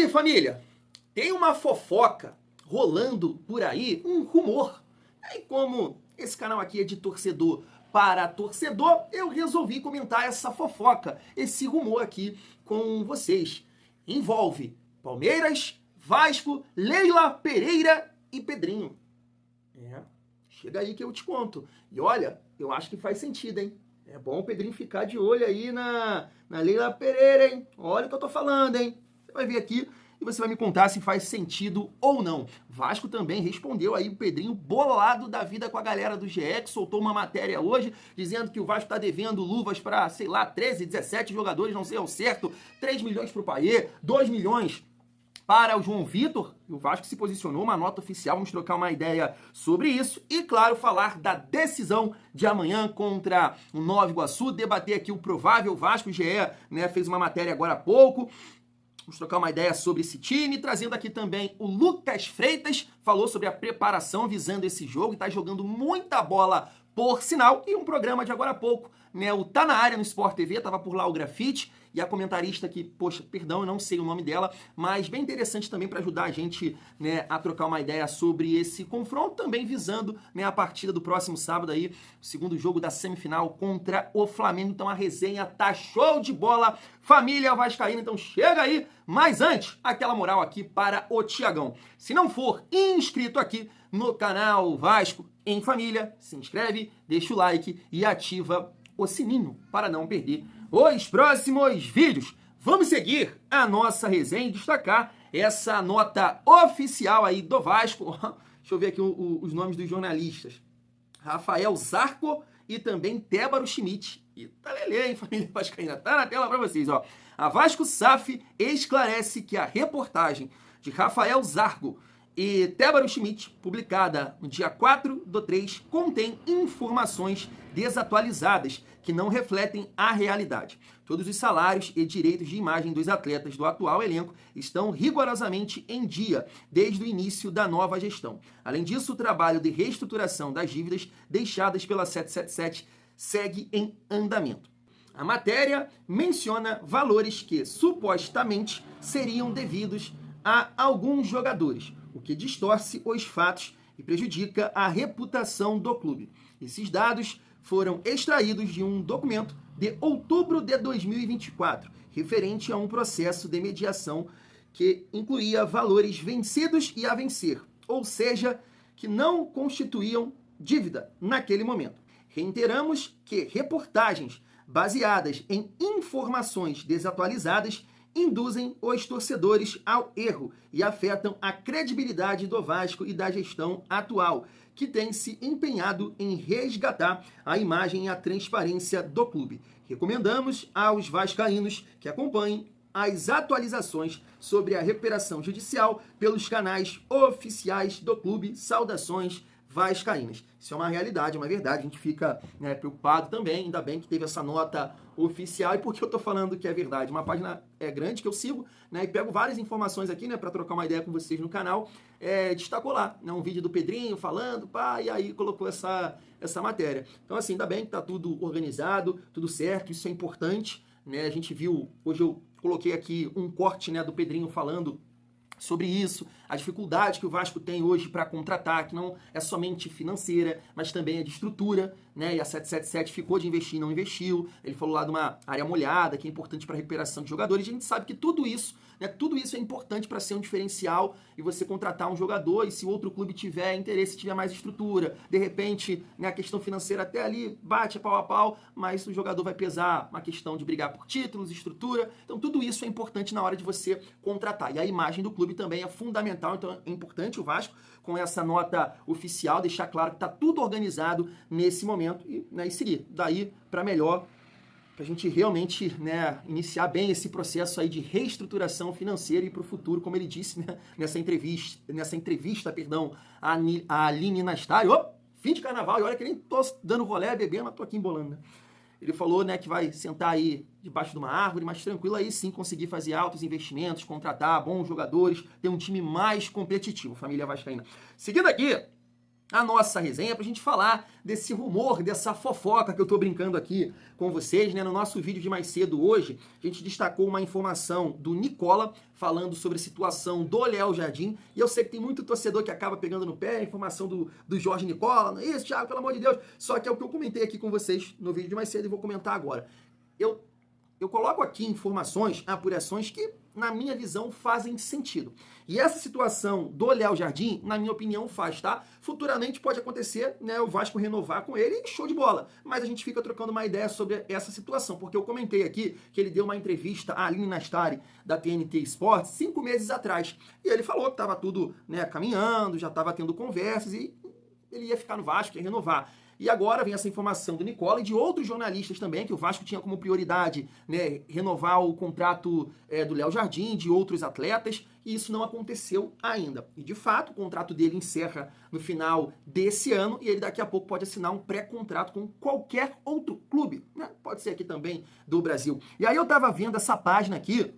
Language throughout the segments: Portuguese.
família, tem uma fofoca rolando por aí, um rumor. E como esse canal aqui é de torcedor para torcedor, eu resolvi comentar essa fofoca, esse rumor aqui com vocês. Envolve Palmeiras, Vasco, Leila Pereira e Pedrinho. Chega aí que eu te conto. E olha, eu acho que faz sentido, hein? É bom o Pedrinho ficar de olho aí na Leila Pereira, hein? Olha o que eu tô falando, hein? Você vai ver aqui e você vai me contar se faz sentido ou não. Vasco também respondeu aí o Pedrinho bolado da vida com a galera do GE, que soltou uma matéria hoje dizendo que o Vasco tá devendo luvas para, sei lá, 13, 17 jogadores, não sei ao certo, 3 milhões pro Payet, 2 milhões para o João Vitor. O Vasco se posicionou, uma nota oficial, vamos trocar uma ideia sobre isso e, claro, falar da decisão de amanhã contra o Nova Iguaçu, debater aqui o provável Vasco. O GE, fez uma matéria agora há pouco. Vamos trocar uma ideia sobre esse time, trazendo aqui também o Lucas Freitas, falou sobre a preparação visando esse jogo e está jogando muita bola, por sinal, e um programa de agora há pouco, o Tá Na Área no Sport TV, tava por lá o Grafite, e a comentarista que, poxa, perdão, eu não sei o nome dela, mas bem interessante também para ajudar a gente, a trocar uma ideia sobre esse confronto, também visando, a partida do próximo sábado aí, o segundo jogo da semifinal contra o Flamengo. Então a resenha tá show de bola, família vascaína, então chega aí. Mas antes, aquela moral aqui para o Tiagão. Se não for inscrito aqui no canal Vasco em Família, se inscreve, deixa o like e ativa o sininho para não perder os próximos vídeos. Vamos seguir a nossa resenha e destacar essa nota oficial aí do Vasco. Deixa eu ver aqui os nomes dos jornalistas. Rafael Zarco e também Tébaro Schmidt. E tá lelê, hein, família vascaína? Tá na tela para vocês, ó. A Vasco SAF esclarece que a reportagem de Rafael Zarco e Tébaro Schmidt, publicada no dia 4/3, contém informações desatualizadas que não refletem a realidade. Todos os salários e direitos de imagem dos atletas do atual elenco estão rigorosamente em dia desde o início da nova gestão. Além disso, o trabalho de reestruturação das dívidas deixadas pela 777 segue em andamento. A matéria menciona valores que supostamente seriam devidos a alguns jogadores, o que distorce os fatos e prejudica a reputação do clube. Esses dados foram extraídos de um documento de outubro de 2024, referente a um processo de mediação que incluía valores vencidos e a vencer, ou seja, que não constituíam dívida naquele momento. Reiteramos que reportagens baseadas em informações desatualizadas induzem os torcedores ao erro e afetam a credibilidade do Vasco e da gestão atual, que tem se empenhado em resgatar a imagem e a transparência do clube. Recomendamos aos vascaínos que acompanhem as atualizações sobre a recuperação judicial pelos canais oficiais do clube. Saudações vascaínas. Isso é uma realidade, é uma verdade. A gente fica preocupado também, ainda bem que teve essa nota oficial. E por que eu tô falando que é verdade? Uma página grande que eu sigo, e pego várias informações aqui, para trocar uma ideia com vocês no canal. Destacou lá, um vídeo do Pedrinho falando, e aí colocou essa matéria. Então, assim, ainda bem que tá tudo organizado, tudo certo, isso é importante, A gente viu, hoje eu coloquei aqui um corte, do Pedrinho falando sobre isso, a dificuldade que o Vasco tem hoje para contratar, que não é somente financeira, mas também é de estrutura, E a 777 ficou de investir e não investiu. Ele falou lá de uma área molhada, que é importante para a recuperação de jogadores. A gente sabe que tudo isso é importante para ser um diferencial e você contratar um jogador, e se o outro clube tiver interesse, tiver mais estrutura, de repente, a questão financeira até ali bate pau a pau, mas o jogador vai pesar uma questão de brigar por títulos, estrutura. Então tudo isso é importante na hora de você contratar. E a imagem do clube também é fundamental, então é importante o Vasco, com essa nota oficial, deixar claro que está tudo organizado nesse momento e seguir daí para melhor, para a gente realmente iniciar bem esse processo aí de reestruturação financeira e para o futuro, como ele disse nessa entrevista, a Aline Nastari. Fim de carnaval, e olha que nem tô dando rolé, bebendo, mas tô aqui embolando, Ele falou, que vai sentar aí debaixo de uma árvore, mas tranquilo, aí sim conseguir fazer altos investimentos, contratar bons jogadores, ter um time mais competitivo, família vascaína. Seguindo aqui, a nossa resenha para a gente falar desse rumor, dessa fofoca que eu tô brincando aqui com vocês, né? No nosso vídeo de mais cedo hoje, a gente destacou uma informação do Nicola falando sobre a situação do Léo Jardim, e eu sei que tem muito torcedor que acaba pegando no pé a informação do Jorge Nicola, não é isso, Thiago, pelo amor de Deus, só que é o que eu comentei aqui com vocês no vídeo de mais cedo e vou comentar agora. Eu coloco aqui informações, apurações que, na minha visão, fazem sentido. E essa situação do Léo Jardim, na minha opinião, faz, tá? Futuramente pode acontecer, né, o Vasco renovar com ele, show de bola. Mas a gente fica trocando uma ideia sobre essa situação, porque eu comentei aqui que ele deu uma entrevista à Aline Nastari, da TNT Sports, 5 meses atrás. E ele falou que estava tudo, né, caminhando, já estava tendo conversas e ele ia ficar no Vasco, ia renovar. E agora vem essa informação do Nicola e de outros jornalistas também, que o Vasco tinha como prioridade, né, renovar o contrato do Léo Jardim, de outros atletas, e isso não aconteceu ainda. E de fato, o contrato dele encerra no final desse ano e ele daqui a pouco pode assinar um pré-contrato com qualquer outro clube, né? Pode ser aqui também do Brasil. E aí eu tava vendo essa página aqui,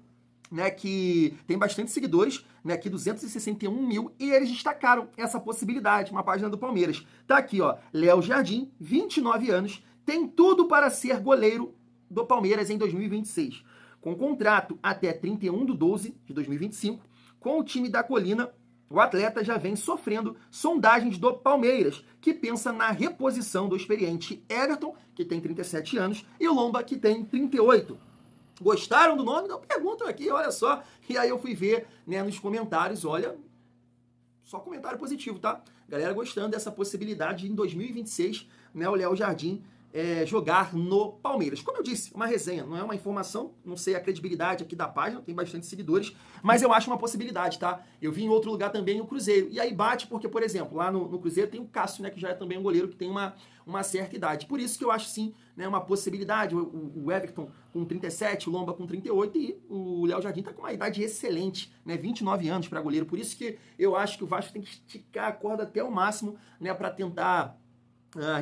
né, que tem bastante seguidores, né, aqui 261 mil, e eles destacaram essa possibilidade, uma página do Palmeiras. Tá aqui, ó, Léo Jardim, 29 anos, tem tudo para ser goleiro do Palmeiras em 2026. Com contrato até 31/12/2025, com o time da Colina, o atleta já vem sofrendo sondagens do Palmeiras, que pensa na reposição do experiente Everton, que tem 37 anos, e o Lomba, que tem 38. Gostaram do nome? Não, perguntam aqui, olha só. E aí eu fui ver, né, nos comentários, olha, só comentário positivo, tá? Galera gostando dessa possibilidade de, em 2026, né, o Léo Jardim jogar no Palmeiras. Como eu disse, uma resenha, não é uma informação, não sei a credibilidade aqui da página, tem bastante seguidores, mas eu acho uma possibilidade, tá? Eu vi em outro lugar também o Cruzeiro, e aí bate porque, por exemplo, lá no Cruzeiro tem o Cássio, né, que já é também um goleiro que tem uma certa idade. Por isso que eu acho, sim, né, uma possibilidade. O Everton com 37, o Lomba com 38 e o Léo Jardim tá com uma idade excelente, né, 29 anos para goleiro. Por isso que eu acho que o Vasco tem que esticar a corda até o máximo, né, para tentar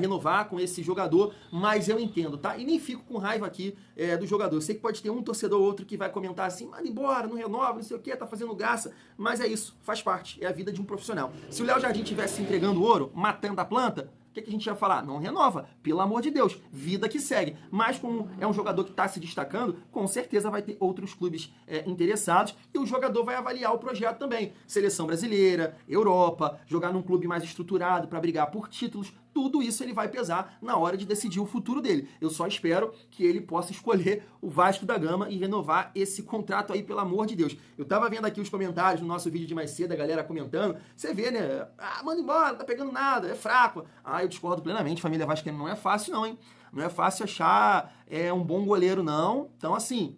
renovar com esse jogador, mas eu entendo, tá? E nem fico com raiva aqui do jogador. Eu sei que pode ter um torcedor ou outro que vai comentar assim, manda embora, não renova, não sei o que, tá fazendo graça, mas é isso, faz parte, é a vida de um profissional. Se o Léo Jardim estivesse entregando ouro, matando a planta, o que a gente ia falar? Não renova, pelo amor de Deus, vida que segue. Mas como é um jogador que está se destacando, com certeza vai ter outros clubes interessados e o jogador vai avaliar o projeto também. Seleção brasileira, Europa, jogar num clube mais estruturado para brigar por títulos, tudo isso ele vai pesar na hora de decidir o futuro dele. Eu só espero que ele possa escolher o Vasco da Gama e renovar esse contrato aí, pelo amor de Deus. Eu tava vendo aqui os comentários no nosso vídeo de mais cedo, a galera comentando. Você vê, né? Ah, manda embora, não tá pegando nada, é fraco. Ah, eu discordo plenamente, família vascaína não é fácil não, hein? Não é fácil achar um bom goleiro, não. Então, assim,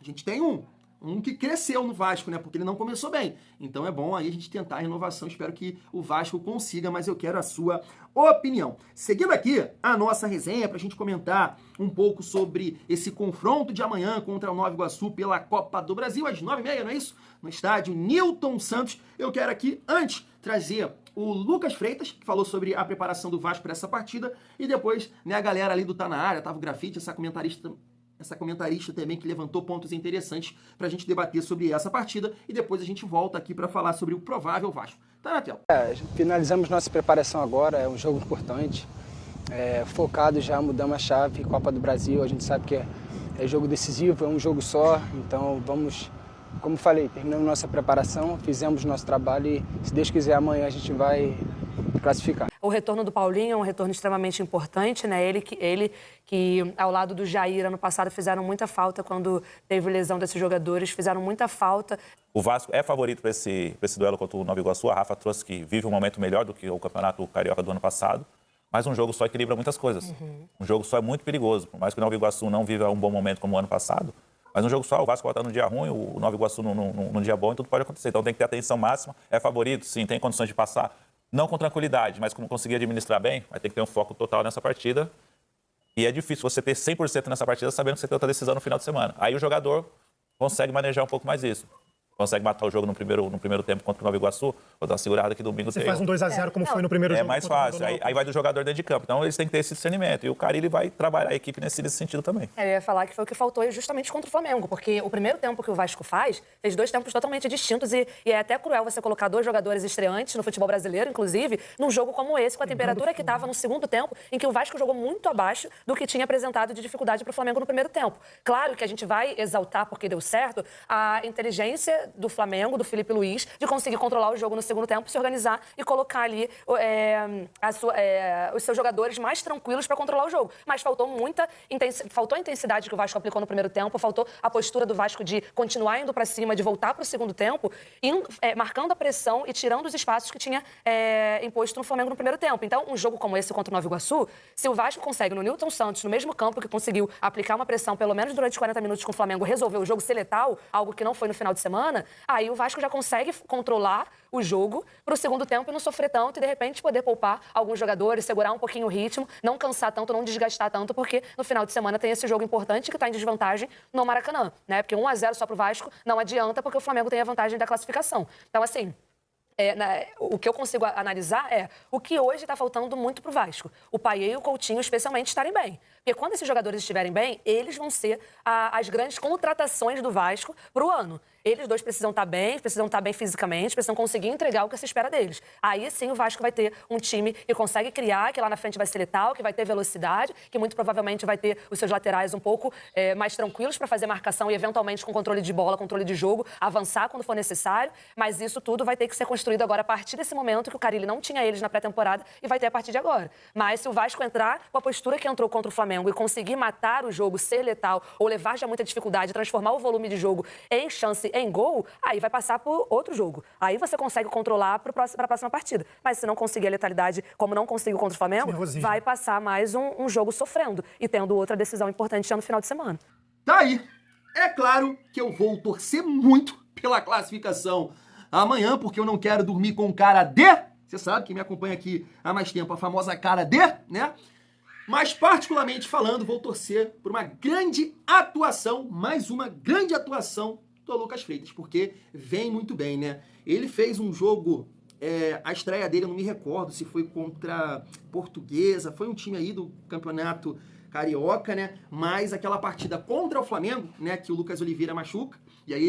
a gente tem um que cresceu no Vasco, né? Porque ele não começou bem. Então é bom aí a gente tentar a renovação. Espero que o Vasco consiga, mas eu quero a sua opinião. Seguindo aqui a nossa resenha, para a gente comentar um pouco sobre esse confronto de amanhã contra o Nova Iguaçu pela Copa do Brasil, às 9h30, não é isso? No estádio Newton Santos. Eu quero aqui, antes, trazer o Lucas Freitas, que falou sobre a preparação do Vasco para essa partida, e depois, né, a galera ali do Tá Na Área, Tava o Grafite, essa comentarista também que levantou pontos interessantes para a gente debater sobre essa partida e depois a gente volta aqui para falar sobre o provável Vasco. Tá na tela. Finalizamos nossa preparação agora, é um jogo importante, focado já, mudamos a chave, Copa do Brasil, a gente sabe que é jogo decisivo, é um jogo só, então vamos, como falei, terminamos nossa preparação, fizemos nosso trabalho e se Deus quiser amanhã a gente vai classificar. O retorno do Paulinho é um retorno extremamente importante, né? Ele que ao lado do Jair, ano passado, fizeram muita falta quando teve lesão desses jogadores, fizeram muita falta. O Vasco é favorito para esse duelo contra o Nova Iguaçu. A Rafa trouxe que vive um momento melhor do que o Campeonato Carioca do ano passado, mas um jogo só equilibra muitas coisas. Um jogo só é muito perigoso, por mais que o Nova Iguaçu não viva um bom momento como o ano passado, mas um jogo só, o Vasco vai estar num dia ruim, o Nova Iguaçu num dia bom e tudo pode acontecer. Então tem que ter atenção máxima, é favorito, sim, tem condições de passar. Não com tranquilidade, mas como conseguir administrar bem, vai ter que ter um foco total nessa partida. E é difícil você ter 100% nessa partida sabendo que você tem outra decisão no final de semana. Aí o jogador consegue manejar um pouco mais isso. consegue matar o jogo no primeiro tempo contra o Nova Iguaçu, vou dar uma segurada que domingo Você tem. faz um 2-0 como foi no primeiro jogo. É mais fácil, aí vai do jogador dentro de campo. Então eles têm que ter esse discernimento. E o Carille vai trabalhar a equipe nesse sentido também. Eu ia falar que foi o que faltou justamente contra o Flamengo, fez 2 tempos totalmente distintos e é até cruel você colocar 2 jogadores estreantes no futebol brasileiro, inclusive, num jogo como esse, com a temperatura que estava no segundo tempo, em que o Vasco jogou muito abaixo do que tinha apresentado de dificuldade para o Flamengo no primeiro tempo. Claro que a gente vai exaltar, porque deu certo, a inteligência do Flamengo, do Felipe Luiz, de conseguir controlar o jogo no segundo tempo, se organizar e colocar ali os seus jogadores mais tranquilos para controlar o jogo. Mas faltou a intensidade que o Vasco aplicou no primeiro tempo, faltou a postura do Vasco de continuar indo para cima, de voltar para o segundo tempo, marcando a pressão e tirando os espaços que tinha imposto no Flamengo no primeiro tempo. Então, um jogo como esse contra o Nova Iguaçu, se o Vasco consegue, no Nilton Santos, no mesmo campo que conseguiu aplicar uma pressão, pelo menos durante 40 minutos com o Flamengo, resolver o jogo, ser letal, algo que não foi no final de semana, aí o Vasco já consegue controlar o jogo para o segundo tempo e não sofrer tanto e, de repente, poder poupar alguns jogadores, segurar um pouquinho o ritmo, não cansar tanto, não desgastar tanto, porque no final de semana tem esse jogo importante que está em desvantagem no Maracanã, né? Porque 1-0 só para o Vasco não adianta, porque o Flamengo tem a vantagem da classificação. Então, assim, o que eu consigo analisar é o que hoje está faltando muito para o Vasco. O Payet e o Coutinho, especialmente, estarem bem. Porque quando esses jogadores estiverem bem, eles vão ser as grandes contratações do Vasco para o ano. Eles dois precisam estar bem fisicamente, precisam conseguir entregar o que se espera deles. Aí sim o Vasco vai ter um time que consegue criar, que lá na frente vai ser letal, que vai ter velocidade, que muito provavelmente vai ter os seus laterais um pouco mais tranquilos para fazer marcação e eventualmente com controle de bola, controle de jogo, avançar quando for necessário. Mas isso tudo vai ter que ser construído agora a partir desse momento que o Carille não tinha eles na pré-temporada e vai ter a partir de agora. Mas se o Vasco entrar com a postura que entrou contra o Flamengo e conseguir matar o jogo, ser letal ou levar já muita dificuldade, transformar o volume de jogo em chance, em gol, aí vai passar por outro jogo. Aí você consegue controlar para a próxima partida. Mas se não conseguir a letalidade, como não conseguiu contra o Flamengo, vai passar mais um jogo sofrendo e tendo outra decisão importante já no final de semana. Tá aí. É claro que eu vou torcer muito pela classificação amanhã, porque eu não quero dormir com cara de... Você sabe, quem me acompanha aqui há mais tempo, a famosa cara de, né? Mas, particularmente falando, vou torcer por uma grande atuação, mais uma grande atuação do Lucas Freitas, porque vem muito bem, né? Ele fez um jogo, a estreia dele, eu não me recordo se foi contra Portuguesa, foi um time aí do Campeonato Carioca, né? Mas aquela partida contra o Flamengo, né, que o Lucas Oliveira machuca, e aí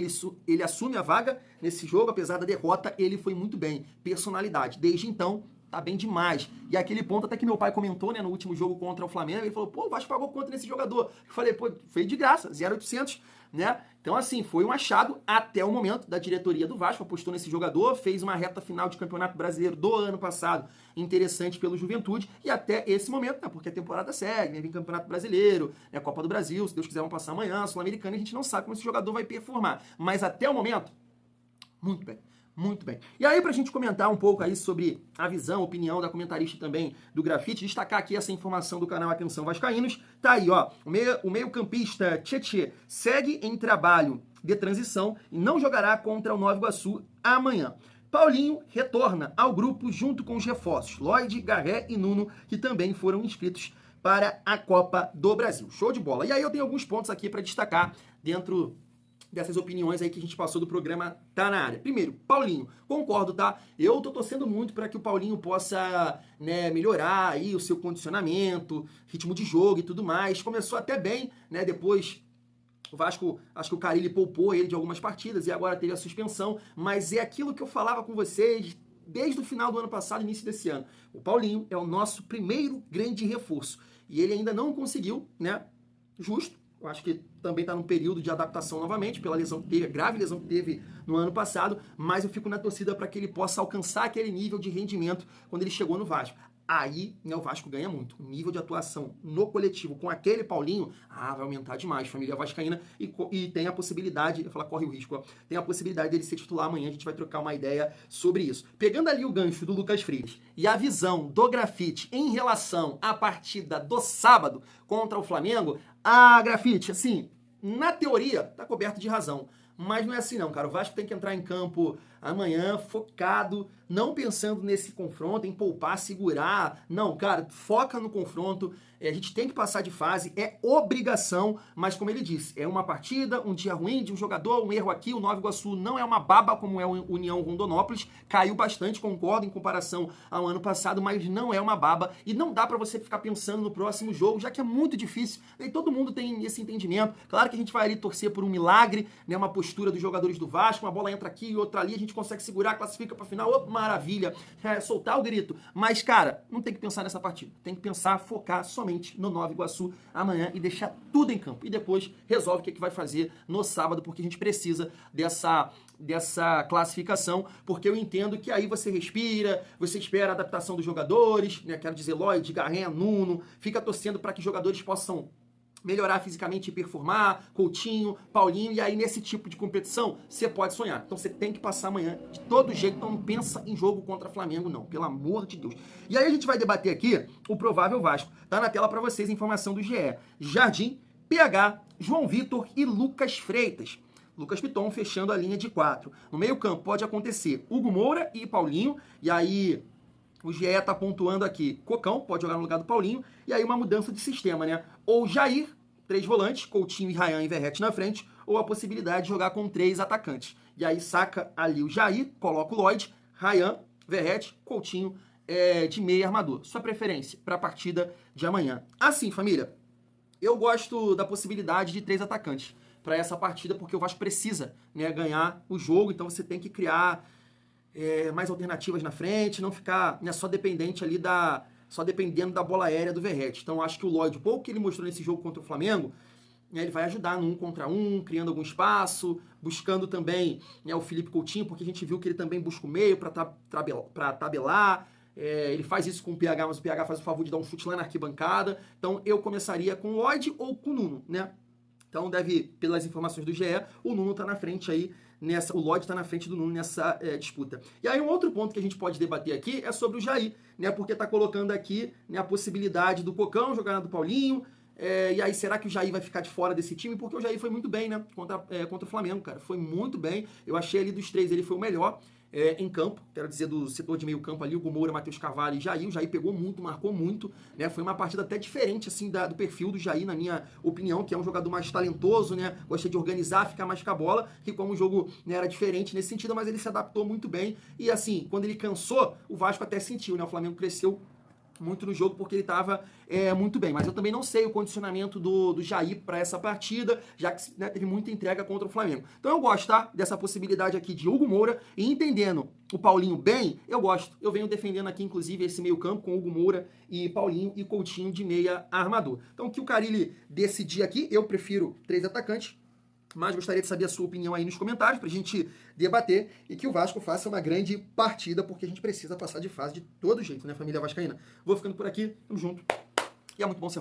ele assume a vaga nesse jogo, apesar da derrota, ele foi muito bem. Personalidade. Desde então, tá bem demais. E aquele ponto até que meu pai comentou, né, no último jogo contra o Flamengo, ele falou, pô, o Vasco pagou quanto nesse jogador? Eu falei, pô, foi de graça, 0,800, né? Então, assim, foi um achado até o momento da diretoria do Vasco, apostou nesse jogador, fez uma reta final de Campeonato Brasileiro do ano passado interessante pelo Juventude, e até esse momento, né, porque a temporada segue, né, vem Campeonato Brasileiro, né, Copa do Brasil, se Deus quiser vão passar amanhã, Sul-Americana, a gente não sabe como esse jogador vai performar. Mas até o momento, muito bem. Muito bem. E aí, pra gente comentar um pouco aí sobre a visão, a opinião da comentarista também do Grafite, destacar aqui essa informação do canal Atenção Vascaínos. Tá aí, ó, o meio-campista Tietê segue em trabalho de transição e não jogará contra o Nova Iguaçu amanhã. Paulinho retorna ao grupo junto com os reforços Lloyd, Garré e Nuno, que também foram inscritos para a Copa do Brasil. Show de bola. E aí eu tenho alguns pontos aqui para destacar dentro dessas opiniões aí que a gente passou do programa Tá Na Área. Primeiro, Paulinho, concordo, tá? Eu tô torcendo muito para que o Paulinho possa, né, melhorar aí o seu condicionamento, ritmo de jogo e tudo mais. Começou até bem, né, depois o Vasco, acho que o Carille poupou ele de algumas partidas e agora teve a suspensão, mas é aquilo que eu falava com vocês desde o final do ano passado, início desse ano. O Paulinho é o nosso primeiro grande reforço e ele ainda não conseguiu, né, justo. Eu acho que também está num período de adaptação novamente, pela lesão que teve, a grave lesão que teve no ano passado, mas eu fico na torcida para que ele possa alcançar aquele nível de rendimento quando ele chegou no Vasco. Aí, né, o Vasco ganha muito. O nível de atuação no coletivo com aquele Paulinho, vai aumentar demais. Família vascaína e tem a possibilidade, eu falar, corre o risco, ó, tem a possibilidade dele ser titular amanhã, a gente vai trocar uma ideia sobre isso. Pegando ali o gancho do Lucas Freitas e a visão do Grafite em relação à partida do sábado contra o Flamengo, Grafite, assim, na teoria, tá coberto de razão. Mas não é assim não, cara. O Vasco tem que entrar em campo amanhã focado, não pensando nesse confronto, em poupar, segurar. Não, cara, foca no confronto. A gente tem que passar de fase, é obrigação, mas como ele disse, é uma partida, um dia ruim de um jogador, um erro aqui. O Nova Iguaçu não é uma baba como é o União Rondonópolis, caiu bastante, concordo, em comparação ao ano passado, mas não é uma baba e não dá pra você ficar pensando no próximo jogo, já que é muito difícil, e todo mundo tem esse entendimento. Claro que a gente vai ali torcer por um milagre, né, uma postura dos jogadores do Vasco, uma bola entra aqui e outra ali, a gente consegue segurar, classifica pra final, opa, maravilha, soltar o grito. Mas, cara, não tem que pensar nessa partida, tem que pensar, focar somente no Nova Iguaçu amanhã e deixar tudo em campo. E depois resolve o que vai fazer no sábado, porque a gente precisa dessa classificação, porque eu entendo que aí você respira, você espera a adaptação dos jogadores, né? Quero dizer, Lloyd, Garren, Nuno, fica torcendo para que jogadores possam melhorar fisicamente e performar, Coutinho, Paulinho, e aí nesse tipo de competição você pode sonhar. Então você tem que passar amanhã de todo jeito, então não pensa em jogo contra Flamengo não, pelo amor de Deus. E aí a gente vai debater aqui o provável Vasco. Tá na tela para vocês a informação do GE. Jardim, PH, João Vitor e Lucas Freitas. Lucas Piton fechando a linha de 4. No meio-campo pode acontecer Hugo Moura e Paulinho, e aí o GE tá pontuando aqui, Cocão pode jogar no lugar do Paulinho, e aí uma mudança de sistema, né? Ou Jair, 3 volantes, Coutinho, Ryan e Verratti na frente, ou a possibilidade de jogar com 3 atacantes. E aí saca ali o Jair, coloca o Lloyd, Ryan, Verratti, Coutinho de meia armador. Sua preferência para a partida de amanhã. Assim, família, eu gosto da possibilidade de 3 atacantes para essa partida, porque o Vasco precisa, né, ganhar o jogo, então você tem que criar mais alternativas na frente, não ficar, né, só dependendo da bola aérea do Verratti. Então acho que o Lloyd, o pouco que ele mostrou nesse jogo contra o Flamengo, né, ele vai ajudar no 1 contra 1, criando algum espaço, buscando também, né, o Felipe Coutinho, porque a gente viu que ele também busca o meio para tabelar. Ele faz isso com o PH, mas o PH faz o favor de dar um chute lá na arquibancada. Então eu começaria com o Lloyd ou com o Nuno, né? Então pelas informações do GE, o Nuno tá na frente aí, o Lloyd tá na frente do Nuno nessa disputa. E aí um outro ponto que a gente pode debater aqui é sobre o Jair, né? Porque tá colocando aqui, né, a possibilidade do Cocão jogar na do Paulinho. E aí, será que o Jair vai ficar de fora desse time? Porque o Jair foi muito bem, né? Contra o Flamengo, cara. Foi muito bem. Eu achei ali dos 3, ele foi o melhor em campo. Quero dizer, do setor de meio campo ali, o Moura, Matheus Carvalho e Jair. O Jair pegou muito, marcou muito, né? Foi uma partida até diferente, assim, do perfil do Jair, na minha opinião, que é um jogador mais talentoso, né? Gosta de organizar, ficar mais com a bola, que como o jogo, né, era diferente nesse sentido, mas ele se adaptou muito bem. E assim, quando ele cansou, o Vasco até sentiu, né? O Flamengo cresceu muito no jogo porque ele estava muito bem. Mas eu também não sei o condicionamento do Jair para essa partida, já que, né, teve muita entrega contra o Flamengo. Então eu gosto, tá, dessa possibilidade aqui de Hugo Moura, e entendendo o Paulinho bem, eu gosto. Eu venho defendendo aqui, inclusive, esse meio campo com Hugo Moura e Paulinho e Coutinho de meia armador. Então o que o Carille decidir aqui, eu prefiro 3 atacantes, mas gostaria de saber a sua opinião aí nos comentários pra gente debater e que o Vasco faça uma grande partida, porque a gente precisa passar de fase de todo jeito, né, família vascaína? Vou ficando por aqui, tamo junto e é muito bom ser